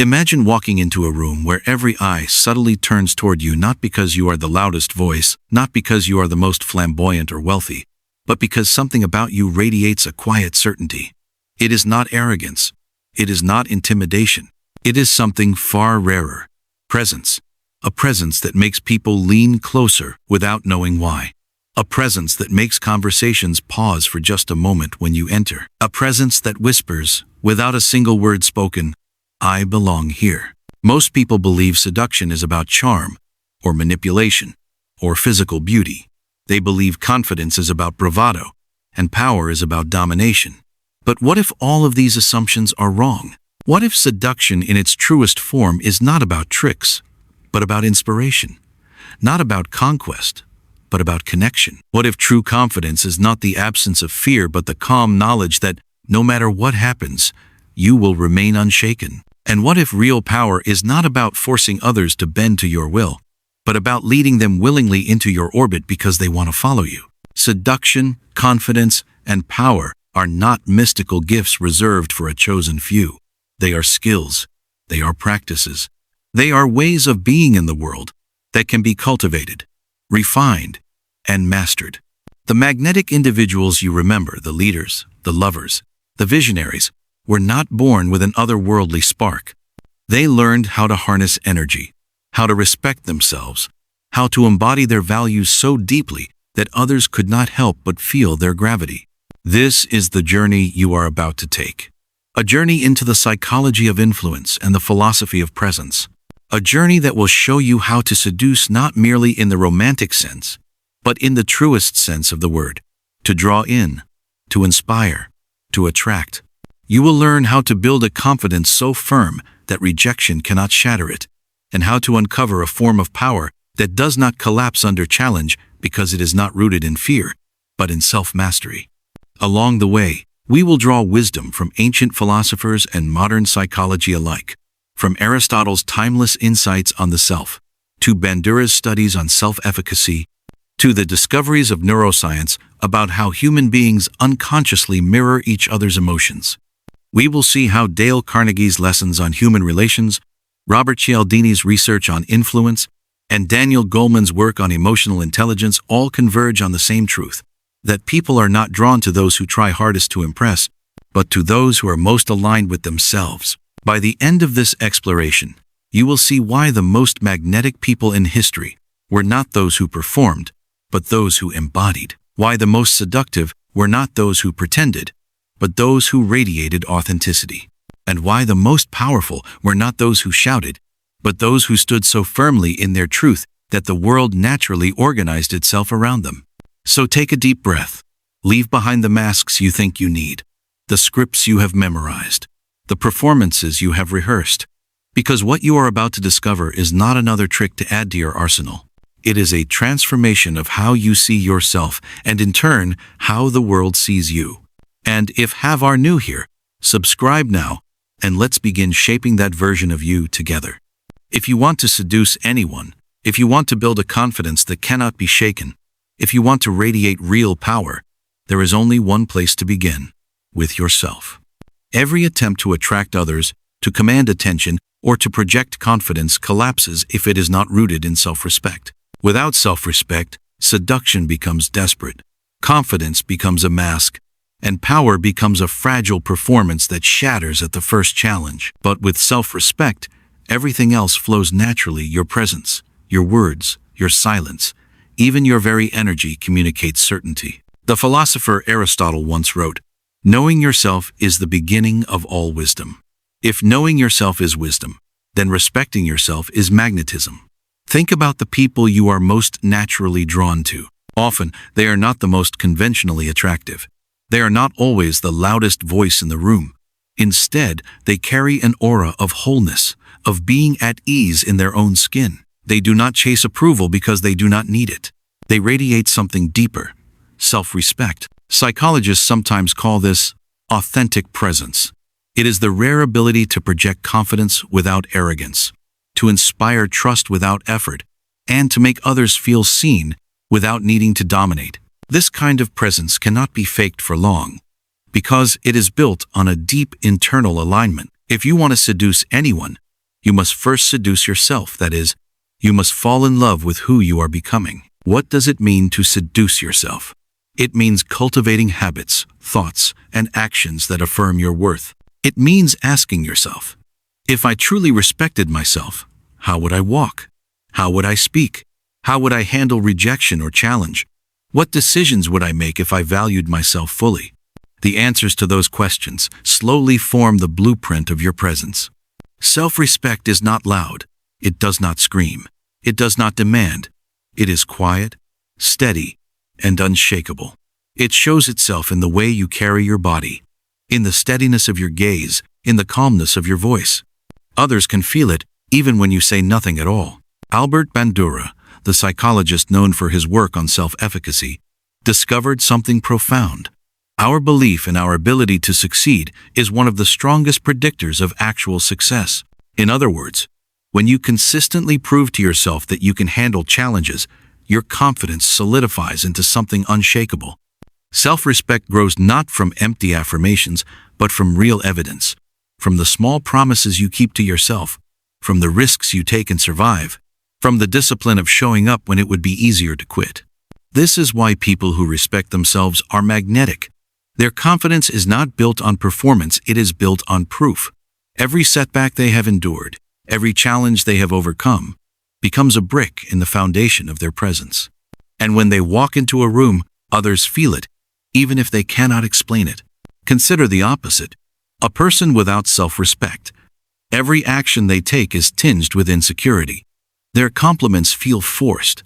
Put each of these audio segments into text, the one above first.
Imagine walking into a room where every eye subtly turns toward you, not because you are the loudest voice, not because you are the most flamboyant or wealthy, but because something about you radiates a quiet certainty. It is not arrogance. It is not intimidation. It is something far rarer. Presence. A presence that makes people lean closer without knowing why. A presence that makes conversations pause for just a moment when you enter. A presence that whispers, without a single word spoken, "I belong here." Most people believe seduction is about charm, or manipulation, or physical beauty. They believe confidence is about bravado, and power is about domination. But what if all of these assumptions are wrong? What if seduction in its truest form is not about tricks, but about inspiration? Not about conquest, but about connection? What if true confidence is not the absence of fear, but the calm knowledge that no matter what happens, you will remain unshaken? And what if real power is not about forcing others to bend to your will, but about leading them willingly into your orbit because they want to follow you? Seduction, confidence, and power are not mystical gifts reserved for a chosen few. They are skills. They are practices. They are ways of being in the world that can be cultivated, refined, and mastered. The magnetic individuals you remember, the leaders, the lovers, the visionaries, were not born with an otherworldly spark. They learned how to harness energy, how to respect themselves, how to embody their values so deeply that others could not help but feel their gravity. This is the journey you are about to take. A journey into the psychology of influence and the philosophy of presence. A journey that will show you how to seduce not merely in the romantic sense, but in the truest sense of the word. To draw in, to inspire, to attract. You will learn how to build a confidence so firm that rejection cannot shatter it, and how to uncover a form of power that does not collapse under challenge because it is not rooted in fear, but in self-mastery. Along the way, we will draw wisdom from ancient philosophers and modern psychology alike, from Aristotle's timeless insights on the self, to Bandura's studies on self-efficacy, to the discoveries of neuroscience about how human beings unconsciously mirror each other's emotions. We will see how Dale Carnegie's lessons on human relations, Robert Cialdini's research on influence, and Daniel Goleman's work on emotional intelligence all converge on the same truth, that people are not drawn to those who try hardest to impress, but to those who are most aligned with themselves. By the end of this exploration, you will see why the most magnetic people in history were not those who performed, but those who embodied. Why the most seductive were not those who pretended, but those who radiated authenticity. And why the most powerful were not those who shouted, but those who stood so firmly in their truth that the world naturally organized itself around them. So take a deep breath. Leave behind the masks you think you need, the scripts you have memorized, the performances you have rehearsed. Because what you are about to discover is not another trick to add to your arsenal. It is a transformation of how you see yourself and in turn, how the world sees you. And if are new here, subscribe now and let's begin shaping that version of you together. If you want to seduce anyone, if you want to build a confidence that cannot be shaken, if you want to radiate real power, there is only one place to begin: with yourself. Every attempt to attract others, to command attention, or to project confidence collapses if it is not rooted in self-respect. Without self-respect, seduction becomes desperate, confidence becomes a mask, and power becomes a fragile performance that shatters at the first challenge. But with self-respect, everything else flows naturally. Your presence, your words, your silence, even your very energy communicates certainty. The philosopher Aristotle once wrote, "Knowing yourself is the beginning of all wisdom." If knowing yourself is wisdom, then respecting yourself is magnetism. Think about the people you are most naturally drawn to. Often, they are not the most conventionally attractive. They are not always the loudest voice in the room. Instead, they carry an aura of wholeness, of being at ease in their own skin. They do not chase approval because they do not need it. They radiate something deeper: self-respect. Psychologists sometimes call this authentic presence. It is the rare ability to project confidence without arrogance, to inspire trust without effort, and to make others feel seen without needing to dominate. This kind of presence cannot be faked for long, because it is built on a deep internal alignment. If you want to seduce anyone, You must first seduce yourself, that is, you must fall in love with who you are becoming. What does it mean to seduce yourself? It means cultivating habits, thoughts, and actions that affirm your worth. It means asking yourself, if I truly respected myself, how would I walk? How would I speak? How would I handle rejection or challenge? What decisions would I make if I valued myself fully? The answers to those questions slowly form the blueprint of your presence. Self-respect is not loud. It does not scream. It does not demand. It is quiet, steady, and unshakable. It shows itself in the way you carry your body, in the steadiness of your gaze, in the calmness of your voice. Others can feel it, even when you say nothing at all. Albert Bandura, the psychologist known for his work on self-efficacy, discovered something profound. Our belief in our ability to succeed is one of the strongest predictors of actual success. In other words, when you consistently prove to yourself that you can handle challenges, your confidence solidifies into something unshakable. Self-respect grows not from empty affirmations, but from real evidence, from the small promises you keep to yourself, from the risks you take and survive, from the discipline of showing up when it would be easier to quit. This is why people who respect themselves are magnetic. Their confidence is not built on performance, it is built on proof. Every setback they have endured, every challenge they have overcome, becomes a brick in the foundation of their presence. And when they walk into a room, others feel it, even if they cannot explain it. Consider the opposite. A person without self-respect. Every action they take is tinged with insecurity. Their compliments feel forced.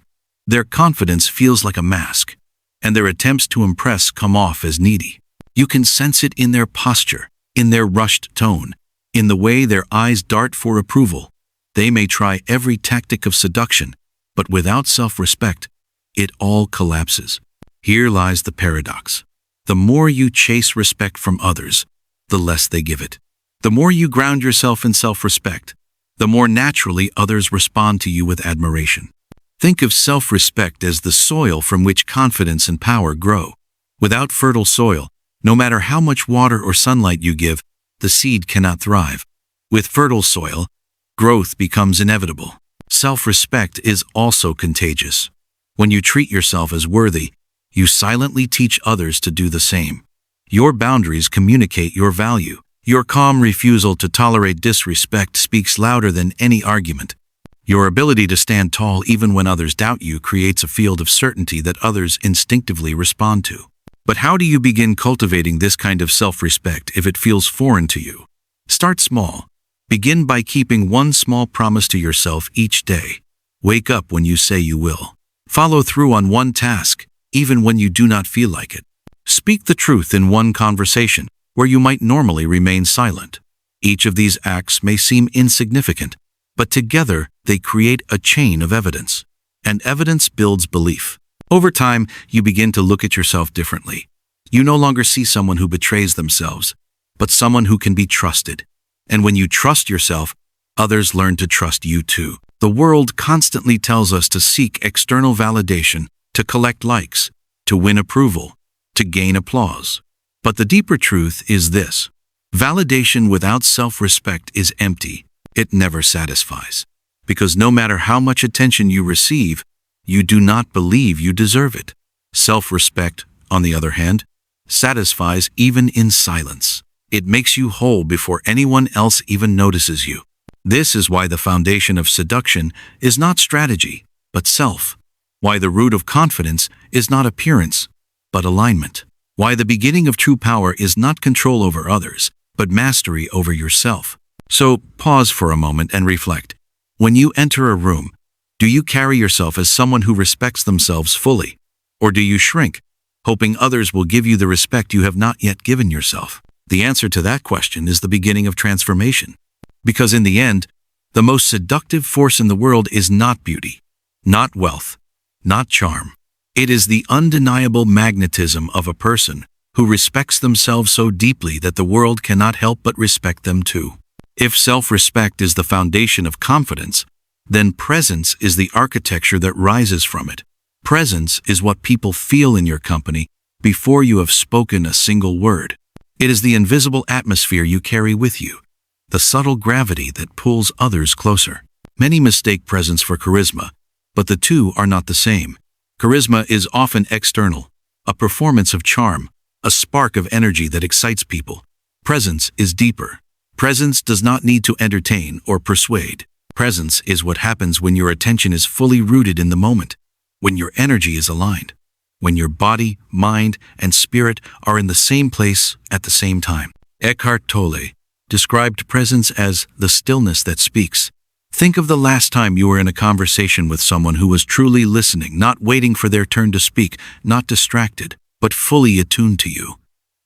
Their confidence feels like a mask, and their attempts to impress come off as needy. You can sense it in their posture, in their rushed tone, in the way their eyes dart for approval. They may try every tactic of seduction, but without self-respect, it all collapses. Here lies the paradox. The more you chase respect from others, the less they give it. The more you ground yourself in self-respect, the more naturally others respond to you with admiration. Think of self-respect as the soil from which confidence and power grow. Without fertile soil, no matter how much water or sunlight you give, the seed cannot thrive. With fertile soil, growth becomes inevitable. Self-respect is also contagious. When you treat yourself as worthy, you silently teach others to do the same. Your boundaries communicate your value. Your calm refusal to tolerate disrespect speaks louder than any argument. Your ability to stand tall even when others doubt you creates a field of certainty that others instinctively respond to. But how do you begin cultivating this kind of self-respect if it feels foreign to you? Start small. Begin by keeping one small promise to yourself each day. Wake up when you say you will. Follow through on one task, even when you do not feel like it. Speak the truth in one conversation, where you might normally remain silent. Each of these acts may seem insignificant, but together they create a chain of evidence. And evidence builds belief. Over time, you begin to look at yourself differently. You no longer see someone who betrays themselves, but someone who can be trusted. And when you trust yourself, others learn to trust you too. The world constantly tells us to seek external validation, to collect likes, to win approval, to gain applause. But the deeper truth is this: validation without self-respect is empty. It never satisfies. Because no matter how much attention you receive, you do not believe you deserve it. Self-respect, on the other hand, satisfies even in silence. It makes you whole before anyone else even notices you. This is why the foundation of seduction is not strategy, but self. Why the root of confidence is not appearance, but alignment. Why the beginning of true power is not control over others, but mastery over yourself. So, pause for a moment and reflect. When you enter a room, do you carry yourself as someone who respects themselves fully? Or do you shrink, hoping others will give you the respect you have not yet given yourself? The answer to that question is the beginning of transformation. Because in the end, the most seductive force in the world is not beauty, not wealth, not charm. It is the undeniable magnetism of a person who respects themselves so deeply that the world cannot help but respect them too. If self-respect is the foundation of confidence, then presence is the architecture that rises from it. Presence is what people feel in your company before you have spoken a single word. It is the invisible atmosphere you carry with you, the subtle gravity that pulls others closer. Many mistake presence for charisma, but the two are not the same. Charisma is often external, a performance of charm, a spark of energy that excites people. Presence is deeper. Presence does not need to entertain or persuade. Presence is what happens when your attention is fully rooted in the moment, when your energy is aligned, when your body, mind, and spirit are in the same place at the same time. Eckhart Tolle described presence as the stillness that speaks. Think of the last time you were in a conversation with someone who was truly listening, not waiting for their turn to speak, not distracted, but fully attuned to you.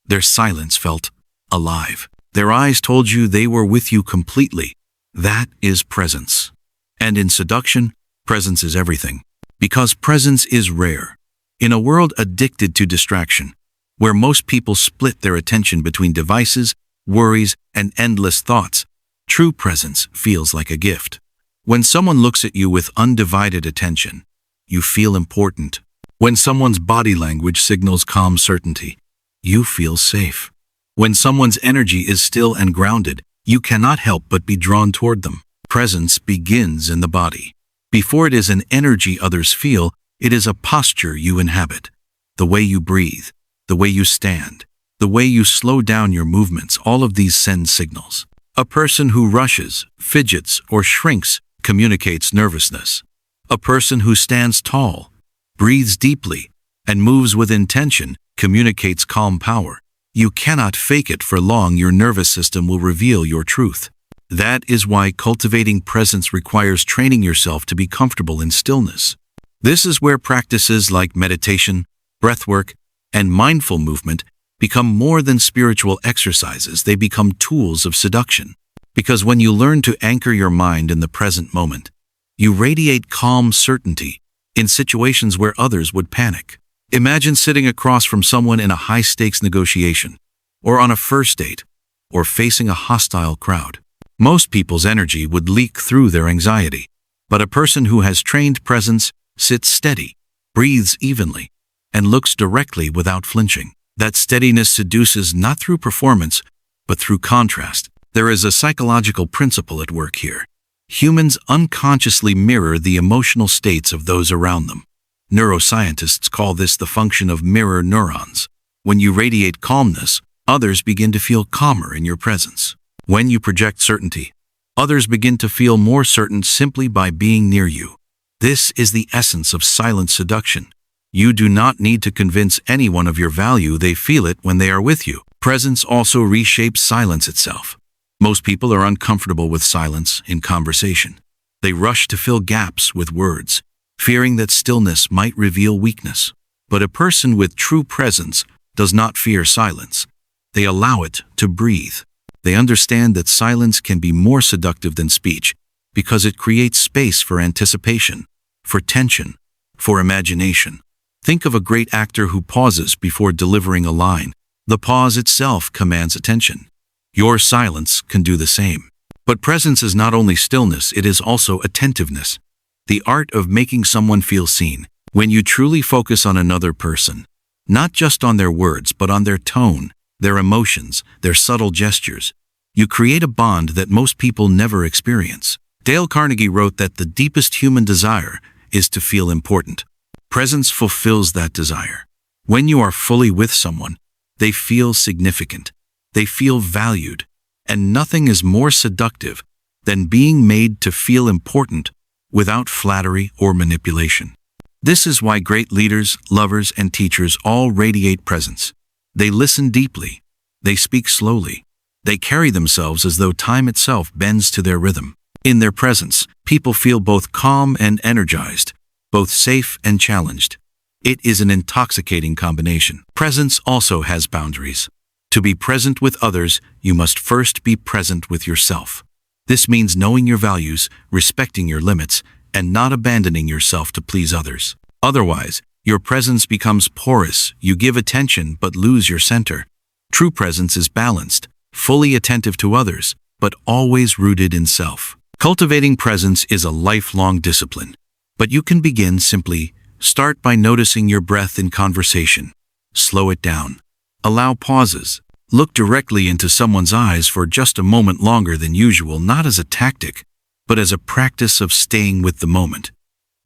Their silence felt alive. Their eyes told you they were with you completely. That is presence. And in seduction, presence is everything. Because presence is rare. In a world addicted to distraction, where most people split their attention between devices, worries, and endless thoughts, true presence feels like a gift. When someone looks at you with undivided attention, you feel important. When someone's body language signals calm certainty, you feel safe. When someone's energy is still and grounded, you cannot help but be drawn toward them. Presence begins in the body. Before it is an energy others feel, it is a posture you inhabit. The way you breathe, the way you stand, the way you slow down your movements, all of these send signals. A person who rushes, fidgets, or shrinks communicates nervousness. A person who stands tall, breathes deeply, and moves with intention communicates calm power. You cannot fake it for long. Your nervous system will reveal your truth. That is why cultivating presence requires training yourself to be comfortable in stillness. This is where practices like meditation, breathwork, and mindful movement become more than spiritual exercises. They become tools of seduction. Because when you learn to anchor your mind in the present moment, you radiate calm certainty in situations where others would panic. Imagine sitting across from someone in a high-stakes negotiation, or on a first date, or facing a hostile crowd. Most people's energy would leak through their anxiety, but a person who has trained presence sits steady, breathes evenly, and looks directly without flinching. That steadiness seduces not through performance, but through contrast. There is a psychological principle at work here. Humans unconsciously mirror the emotional states of those around them. Neuroscientists call this the function of mirror neurons. When you radiate calmness, others begin to feel calmer in your presence. When you project certainty, others begin to feel more certain simply by being near you. This is the essence of silent seduction. You do not need to convince anyone of your value. They feel it when they are with you. Presence also reshapes silence itself. Most people are uncomfortable with silence in conversation. They rush to fill gaps with words, fearing that stillness might reveal weakness. But a person with true presence does not fear silence. They allow it to breathe. They understand that silence can be more seductive than speech because it creates space for anticipation, for tension, for imagination. Think of a great actor who pauses before delivering a line. The pause itself commands attention. Your silence can do the same. But presence is not only stillness, it is also attentiveness. The art of making someone feel seen. When you truly focus on another person, not just on their words, but on their tone, their emotions, their subtle gestures, you create a bond that most people never experience. Dale Carnegie wrote that the deepest human desire is to feel important. Presence fulfills that desire. When you are fully with someone, they feel significant. They feel valued. And nothing is more seductive than being made to feel important without flattery or manipulation. This is why great leaders, lovers, and teachers all radiate presence. They listen deeply. They speak slowly. They carry themselves as though time itself bends to their rhythm. In their presence, people feel both calm and energized, both safe and challenged. It is an intoxicating combination. Presence also has boundaries. To be present with others, you must first be present with yourself. This means knowing your values, respecting your limits, and not abandoning yourself to please others. Otherwise, your presence becomes porous. You give attention but lose your center. True presence is balanced, fully attentive to others, but always rooted in self. Cultivating presence is a lifelong discipline, but you can begin simply. Start by noticing your breath in conversation. Slow it down. Allow pauses. Look directly into someone's eyes for just a moment longer than usual, not as a tactic, but as a practice of staying with the moment.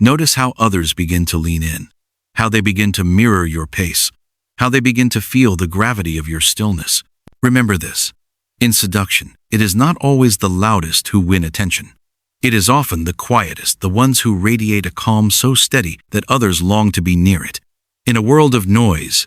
Notice how others begin to lean in, how they begin to mirror your pace, how they begin to feel the gravity of your stillness. Remember this. In seduction, it is not always the loudest who win attention. It is often the quietest, the ones who radiate a calm so steady that others long to be near it. In a world of noise,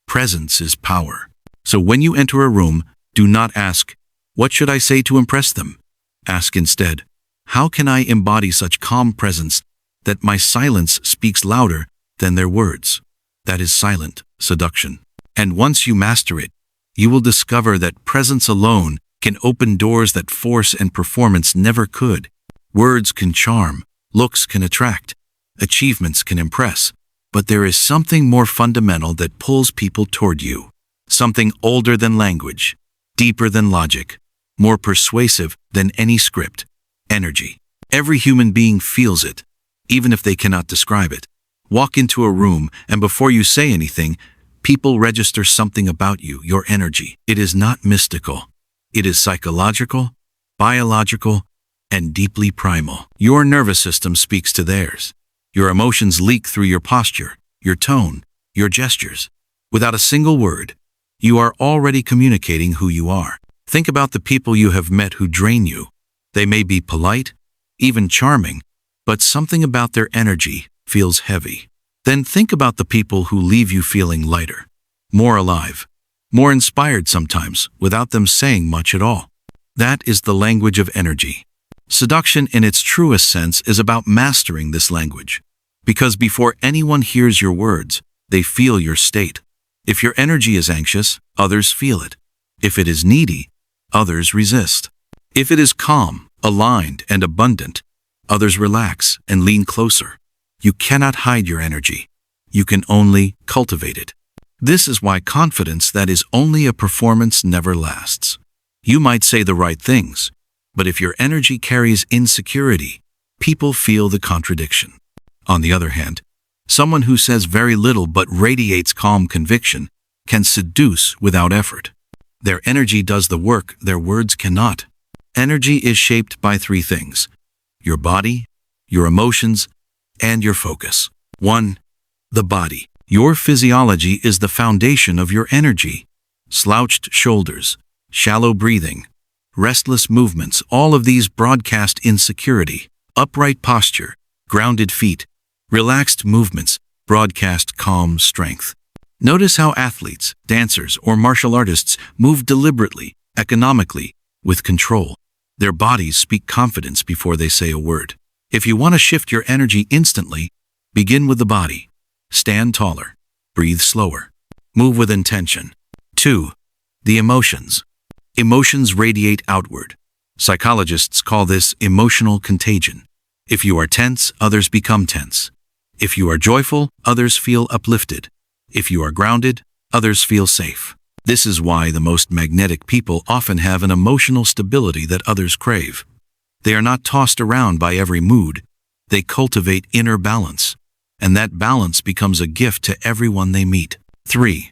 presence is power. So when you enter a room, do not ask, "What should I say to impress them?" Ask instead, "How can I embody such calm presence that my silence speaks louder than their words?" That is silent seduction. And once you master it, you will discover that presence alone can open doors that force and performance never could. Words can charm, looks can attract, achievements can impress, but there is something more fundamental that pulls people toward you. Something older than language, deeper than logic, more persuasive than any script. Energy. Every human being feels it, even if they cannot describe it. Walk into a room, and before you say anything, people register something about you, your energy. It is not mystical. It is psychological, biological, and deeply primal. Your nervous system speaks to theirs. Your emotions leak through your posture, your tone, your gestures. Without a single word, you are already communicating who you are. Think about the people you have met who drain you. They may be polite, even charming, but something about their energy feels heavy. Then think about the people who leave you feeling lighter, more alive, more inspired sometimes, without them saying much at all. That is the language of energy. Seduction in its truest sense is about mastering this language. Because before anyone hears your words, they feel your state. If your energy is anxious, others feel it. If it is needy, others resist. If it is calm, aligned, and abundant, others relax and lean closer. You cannot hide your energy. You can only cultivate it. This is why confidence that is only a performance never lasts. You might say the right things, but if your energy carries insecurity, people feel the contradiction. On the other hand, someone who says very little but radiates calm conviction can seduce without effort. Their energy does the work their words cannot. Energy is shaped by three things: your body, your emotions, and your focus. 1. The body. Your physiology is the foundation of your energy. Slouched shoulders, shallow breathing, restless movements, all of these broadcast insecurity. Upright posture, grounded feet, relaxed movements broadcast calm strength. Notice how athletes, dancers, or martial artists move deliberately, economically, with control. Their bodies speak confidence before they say a word. If you want to shift your energy instantly, begin with the body. Stand taller. Breathe slower. Move with intention. 2. The emotions. Emotions radiate outward. Psychologists call this emotional contagion. If you are tense, others become tense. If you are joyful, others feel uplifted. If you are grounded, others feel safe. This is why the most magnetic people often have an emotional stability that others crave. They are not tossed around by every mood. They cultivate inner balance, and that balance becomes a gift to everyone they meet. 3.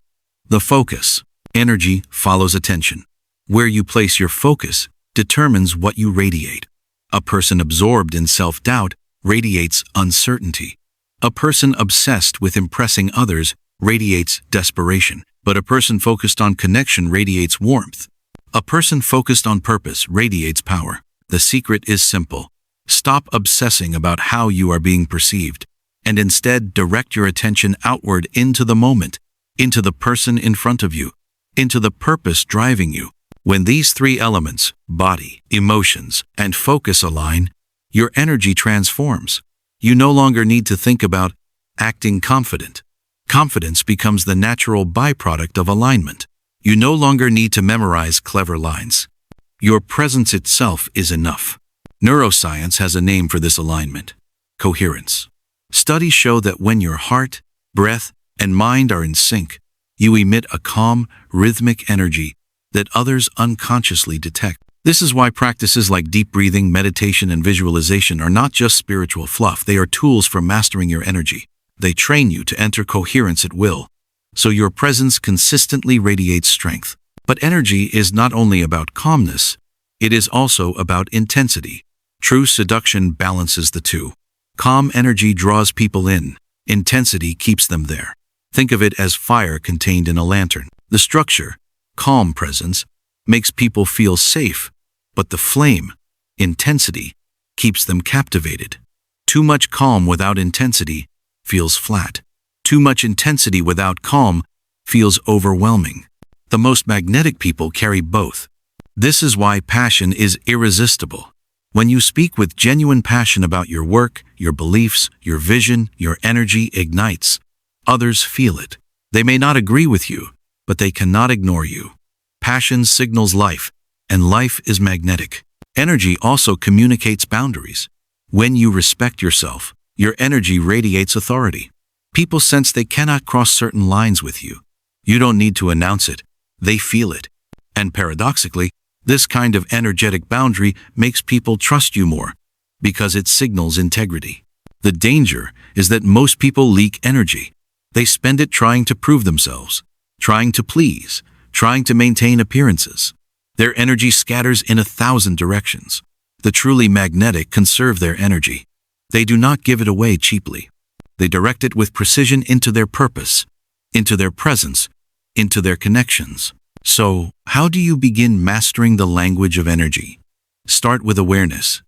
The focus. Energy follows attention. Where you place your focus determines what you radiate. A person absorbed in self-doubt radiates uncertainty. A person obsessed with impressing others radiates desperation. But a person focused on connection radiates warmth. A person focused on purpose radiates power. The secret is simple. Stop obsessing about how you are being perceived, and instead direct your attention outward into the moment, into the person in front of you, into the purpose driving you. When these three elements, body, emotions, and focus align, your energy transforms. You no longer need to think about acting confident. Confidence becomes the natural byproduct of alignment. You no longer need to memorize clever lines. Your presence itself is enough. Neuroscience has a name for this alignment: coherence. Studies show that when your heart, breath, and mind are in sync, you emit a calm, rhythmic energy that others unconsciously detect. This is why practices like deep breathing, meditation, and visualization are not just spiritual fluff. They are tools for mastering your energy. They train you to enter coherence at will, so your presence consistently radiates strength. But energy is not only about calmness, it is also about intensity. True seduction balances the two. Calm energy draws people in, intensity keeps them there. Think of it as fire contained in a lantern. The structure, calm presence, makes people feel safe, but the flame, intensity, keeps them captivated. Too much calm without intensity feels flat. Too much intensity without calm feels overwhelming. The most magnetic people carry both. This is why passion is irresistible. When you speak with genuine passion about your work, your beliefs, your vision, your energy ignites. Others feel it. They may not agree with you, but they cannot ignore you. Passion signals life, and life is magnetic. Energy also communicates boundaries. When you respect yourself, your energy radiates authority. People sense they cannot cross certain lines with you. You don't need to announce it. They feel it. And paradoxically, this kind of energetic boundary makes people trust you more, because it signals integrity. The danger is that most people leak energy. They spend it trying to prove themselves, trying to please, trying to maintain appearances. Their energy scatters in 1,000 directions. The truly magnetic conserve their energy. They do not give it away cheaply. They direct it with precision into their purpose, into their presence, into their connections. So, how do you begin mastering the language of energy? Start with awareness.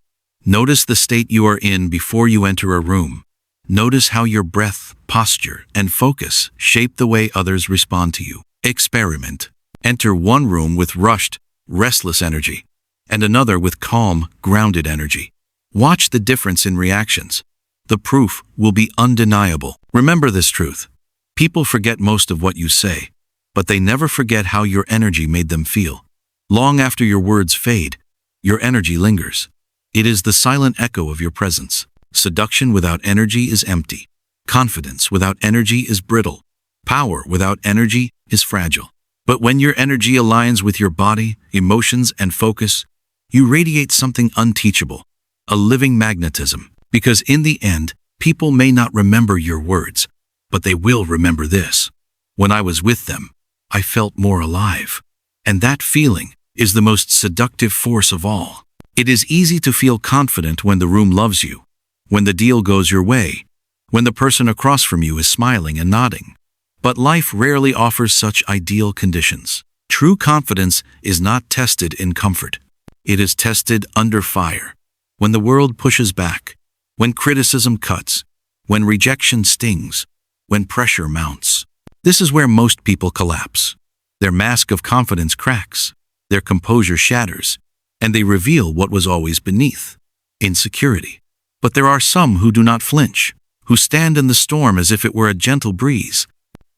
Notice the state you are in before you enter a room. Notice how your breath, posture, and focus shape the way others respond to you. Experiment. Enter one room with rushed, restless energy, and another with calm, grounded energy. Watch the difference in reactions. The proof will be undeniable. Remember this truth. People forget most of what you say, but they never forget how your energy made them feel. Long after your words fade, your energy lingers. It is the silent echo of your presence. Seduction without energy is empty. Confidence without energy is brittle. Power without energy is fragile. But when your energy aligns with your body, emotions, and focus, you radiate something unteachable, a living magnetism. Because in the end, people may not remember your words, but they will remember this. When I was with them, I felt more alive. And that feeling is the most seductive force of all. It is easy to feel confident when the room loves you, when the deal goes your way, when the person across from you is smiling and nodding. But life rarely offers such ideal conditions. True confidence is not tested in comfort. It is tested under fire. When the world pushes back, when criticism cuts, when rejection stings, when pressure mounts. This is where most people collapse. Their mask of confidence cracks, their composure shatters, and they reveal what was always beneath: insecurity. But there are some who do not flinch, who stand in the storm as if it were a gentle breeze,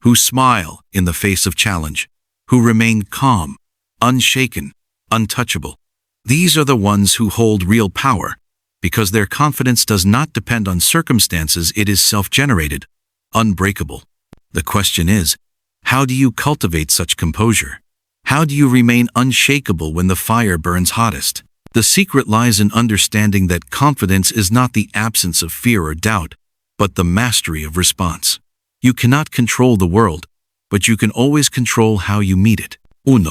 who smile in the face of challenge, who remain calm, unshaken, untouchable. These are the ones who hold real power, because their confidence does not depend on circumstances, it is self-generated, unbreakable. The question is, how do you cultivate such composure? How do you remain unshakable when the fire burns hottest? The secret lies in understanding that confidence is not the absence of fear or doubt, but the mastery of response. You cannot control the world, but you can always control how you meet it. 1.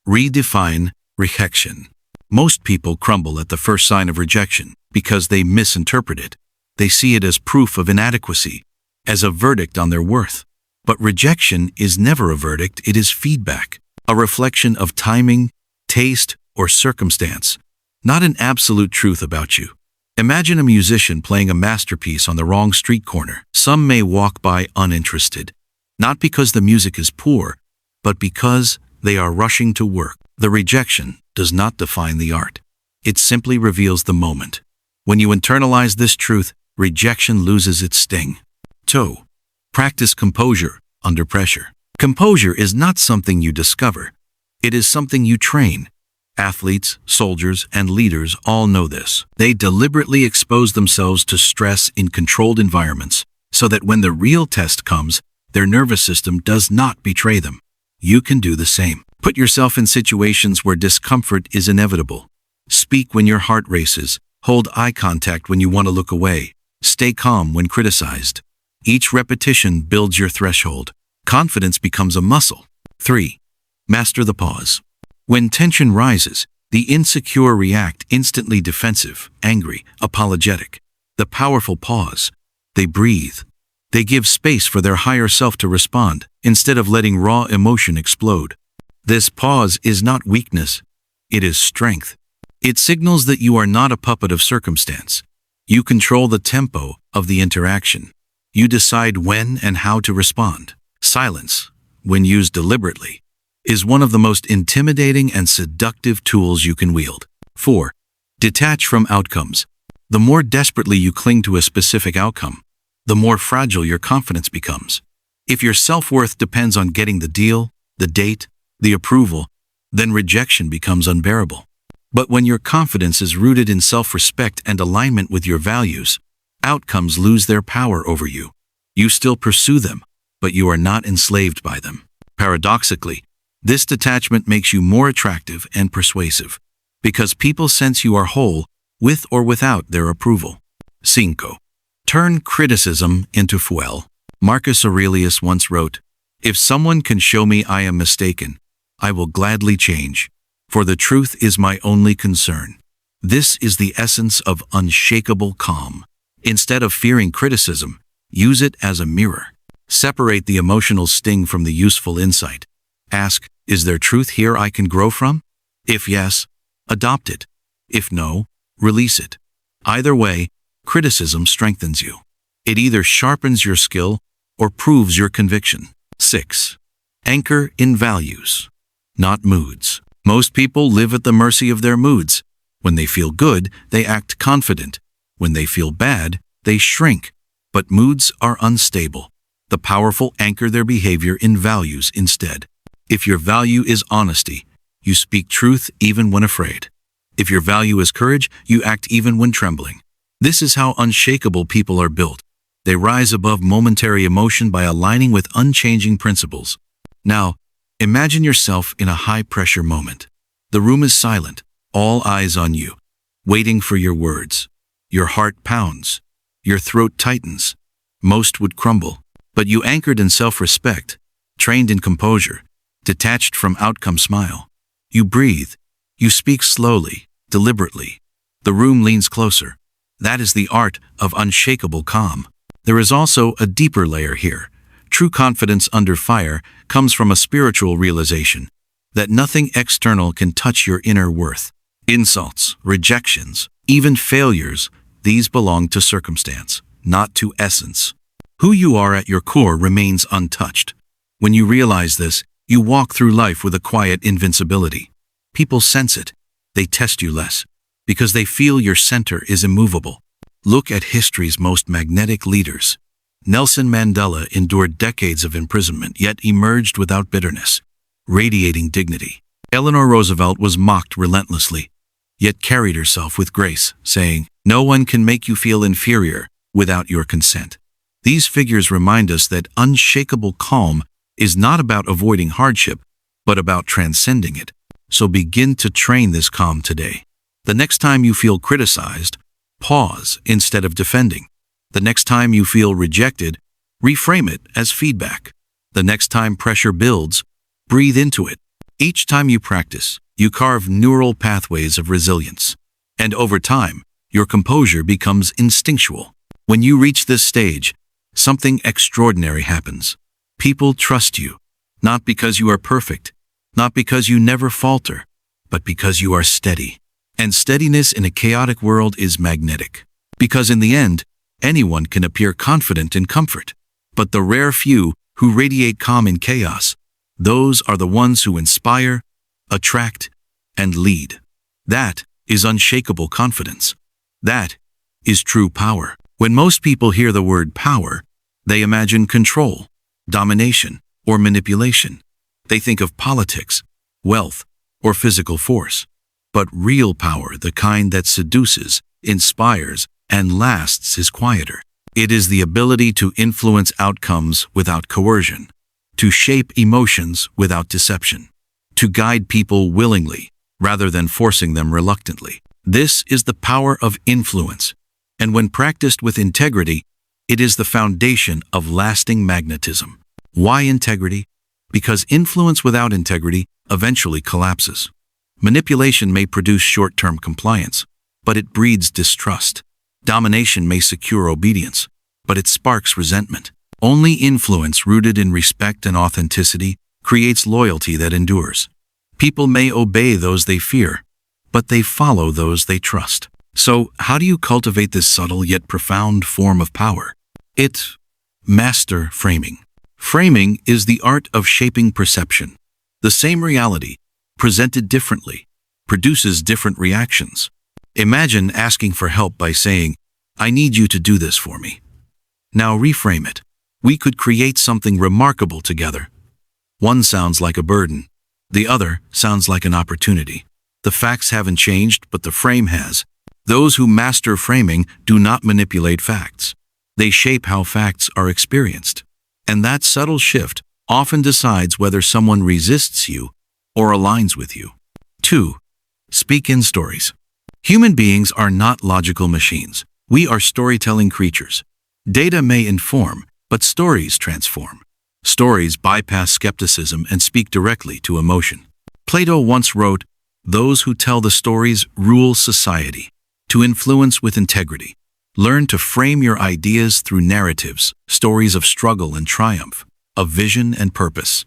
Redefine rejection. Most people crumble at the first sign of rejection because they misinterpret it. They see it as proof of inadequacy, as a verdict on their worth. But rejection is never a verdict, it is feedback, a reflection of timing, taste, or circumstance, not an absolute truth about you. Imagine a musician playing a masterpiece on the wrong street corner. Some may walk by uninterested, not because the music is poor, but because they are rushing to work. The rejection does not define the art. It simply reveals the moment. When you internalize this truth, rejection loses its sting. 2. Practice composure under pressure. Composure is not something you discover. It is something you train. Athletes, soldiers, and leaders all know this. They deliberately expose themselves to stress in controlled environments so that when the real test comes, their nervous system does not betray them. You can do the same. Put yourself in situations where discomfort is inevitable. Speak when your heart races. Hold eye contact when you want to look away. Stay calm when criticized. Each repetition builds your threshold. Confidence becomes a muscle. 3. Master the pause. When tension rises, the insecure react instantly defensive, angry, apologetic. The powerful pause. They breathe. They give space for their higher self to respond, instead of letting raw emotion explode. This pause is not weakness. It is strength. It signals that you are not a puppet of circumstance. You control the tempo of the interaction. You decide when and how to respond. Silence, when used deliberately, is one of the most intimidating and seductive tools you can wield. 4. Detach from outcomes. The more desperately you cling to a specific outcome, the more fragile your confidence becomes. If your self-worth depends on getting the deal, the date, the approval, then rejection becomes unbearable. But when your confidence is rooted in self-respect and alignment with your values, outcomes lose their power over you. You still pursue them, but you are not enslaved by them. Paradoxically, this detachment makes you more attractive and persuasive, because people sense you are whole, with or without their approval. 5. Turn criticism into fuel. Marcus Aurelius once wrote, "If someone can show me I am mistaken, I will gladly change, for the truth is my only concern." This is the essence of unshakable calm. Instead of fearing criticism, use it as a mirror. Separate the emotional sting from the useful insight. Ask, is there truth here I can grow from? If yes, adopt it. If no, release it. Either way, criticism strengthens you. It either sharpens your skill or proves your conviction. 6. Anchor in values, not moods. Most people live at the mercy of their moods. When they feel good, they act confident. When they feel bad, they shrink. But moods are unstable. The powerful anchor their behavior in values instead. If your value is honesty, you speak truth even when afraid. If your value is courage, you act even when trembling. This is how unshakable people are built. They rise above momentary emotion by aligning with unchanging principles. Now, imagine yourself in a high-pressure moment. The room is silent, all eyes on you, waiting for your words. Your heart pounds. Your throat tightens. Most would crumble. But you anchored in self-respect, trained in composure, detached from outcome smile. You breathe. You speak slowly, deliberately. The room leans closer. That is the art of unshakable calm. There is also a deeper layer here. True confidence under fire comes from a spiritual realization that nothing external can touch your inner worth. Insults, rejections, even failures, these belong to circumstance, not to essence. Who you are at your core remains untouched. When you realize this, you walk through life with a quiet invincibility. People sense it. They test you less, because they feel your center is immovable. Look at history's most magnetic leaders. Nelson Mandela endured decades of imprisonment, yet emerged without bitterness, radiating dignity. Eleanor Roosevelt was mocked relentlessly, yet carried herself with grace, saying, "No one can make you feel inferior without your consent." These figures remind us that unshakable calm is not about avoiding hardship, but about transcending it. So begin to train this calm today. The next time you feel criticized, pause instead of defending. The next time you feel rejected, reframe it as feedback. The next time pressure builds, breathe into it. Each time you practice, you carve neural pathways of resilience. And over time, your composure becomes instinctual. When you reach this stage, something extraordinary happens. People trust you, not because you are perfect, not because you never falter, but because you are steady. And steadiness in a chaotic world is magnetic. Because in the end, anyone can appear confident in comfort. But the rare few who radiate calm in chaos, those are the ones who inspire, attract, and lead. That is unshakable confidence. That is true power. When most people hear the word power, they imagine control, domination, or manipulation. They think of politics, wealth, or physical force. But real power, the kind that seduces, inspires, and lasts, is quieter. It is the ability to influence outcomes without coercion, to shape emotions without deception, to guide people willingly rather than forcing them reluctantly. This is the power of influence, and when practiced with integrity, it is the foundation of lasting magnetism. Why integrity? Because influence without integrity eventually collapses. Manipulation may produce short-term compliance, but it breeds distrust. Domination may secure obedience, but it sparks resentment. Only influence rooted in respect and authenticity creates loyalty that endures. People may obey those they fear, but they follow those they trust. So, how do you cultivate this subtle yet profound form of power? Master framing. Framing is the art of shaping perception. The same reality, presented differently, produces different reactions. Imagine asking for help by saying, "I need you to do this for me." Now reframe it. We could create something remarkable together. One sounds like a burden. The other sounds like an opportunity. The facts haven't changed, but the frame has. Those who master framing do not manipulate facts. They shape how facts are experienced. And that subtle shift often decides whether someone resists you or aligns with you. 2. Speak in stories. Human beings are not logical machines. We are storytelling creatures. Data may inform, but stories transform. Stories bypass skepticism and speak directly to emotion. Plato once wrote, "Those who tell the stories rule society." To influence with integrity, learn to frame your ideas through narratives, stories of struggle and triumph, of vision and purpose.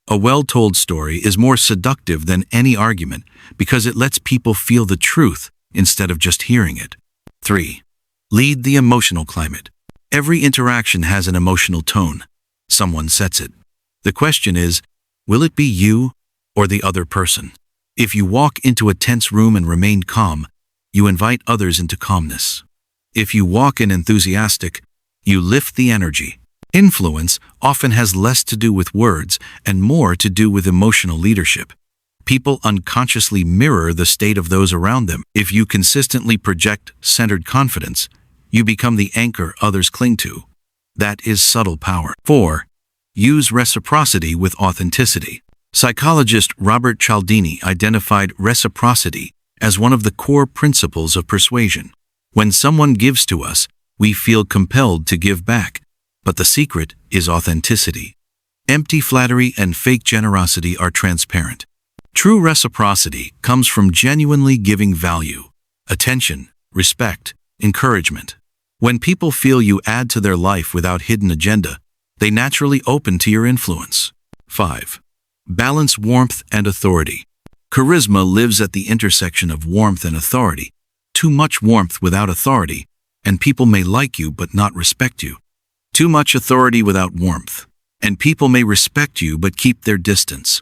A well-told story is more seductive than any argument because it lets people feel the truth instead of just hearing it. 3. Lead the emotional climate. Every interaction has an emotional tone. Someone sets it. The question is, will it be you or the other person? If you walk into a tense room and remain calm, you invite others into calmness. If you walk in enthusiastic, you lift the energy. Influence often has less to do with words and more to do with emotional leadership. People unconsciously mirror the state of those around them. If you consistently project centered confidence, you become the anchor others cling to. That is subtle power. 4. Use reciprocity with authenticity. Psychologist Robert Cialdini identified reciprocity as one of the core principles of persuasion. When someone gives to us, we feel compelled to give back. But the secret is authenticity. Empty flattery and fake generosity are transparent. True reciprocity comes from genuinely giving value, attention, respect, encouragement. When people feel you add to their life without hidden agenda, they naturally open to your influence. 5. Balance warmth and authority. Charisma lives at the intersection of warmth and authority. Too much warmth without authority, and people may like you but not respect you. Too much authority without warmth, and people may respect you but keep their distance.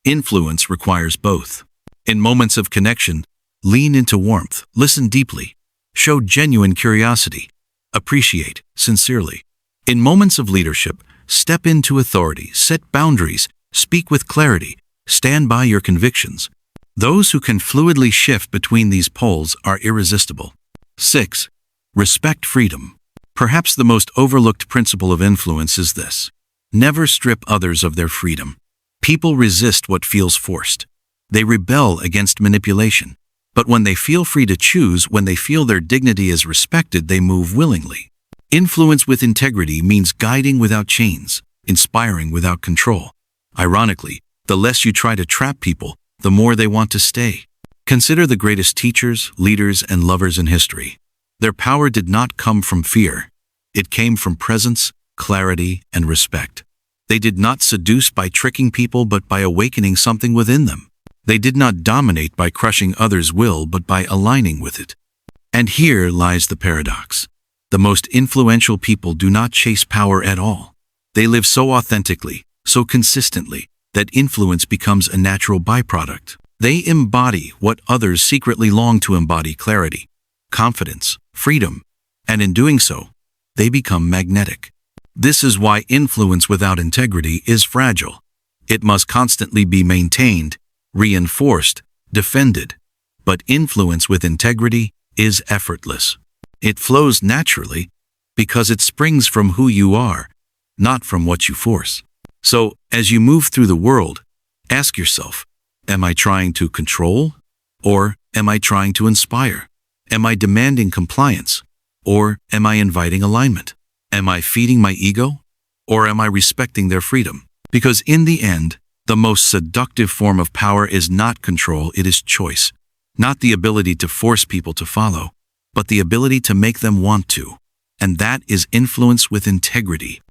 Influence requires both. In moments of connection, lean into warmth, listen deeply, show genuine curiosity, appreciate sincerely. In moments of leadership, step into authority, set boundaries, speak with clarity, stand by your convictions. Those who can fluidly shift between these poles are irresistible. 6. Respect freedom. Perhaps the most overlooked principle of influence is this: never strip others of their freedom. People resist what feels forced. They rebel against manipulation. But when they feel free to choose, when they feel their dignity is respected, they move willingly. Influence with integrity means guiding without chains, inspiring without control. Ironically, the less you try to trap people, the more they want to stay. Consider the greatest teachers, leaders, and lovers in history. Their power did not come from fear. It came from presence, clarity, and respect. They did not seduce by tricking people, but by awakening something within them. They did not dominate by crushing others' will, but by aligning with it. And here lies the paradox. The most influential people do not chase power at all. They live so authentically, so consistently, that influence becomes a natural byproduct. They embody what others secretly long to embody: clarity, confidence, freedom, and in doing so, they become magnetic. This is why influence without integrity is fragile. It must constantly be maintained, reinforced, defended. But influence with integrity is effortless. It flows naturally because it springs from who you are, not from what you force. So, as you move through the world, ask yourself, am I trying to control? Or am I trying to inspire? Am I demanding compliance? Or am I inviting alignment? Am I feeding my ego? Or am I respecting their freedom? Because in the end, The most seductive form of power is not control, it is choice. Not the ability to force people to follow, but the ability to make them want to. And that is influence with integrity.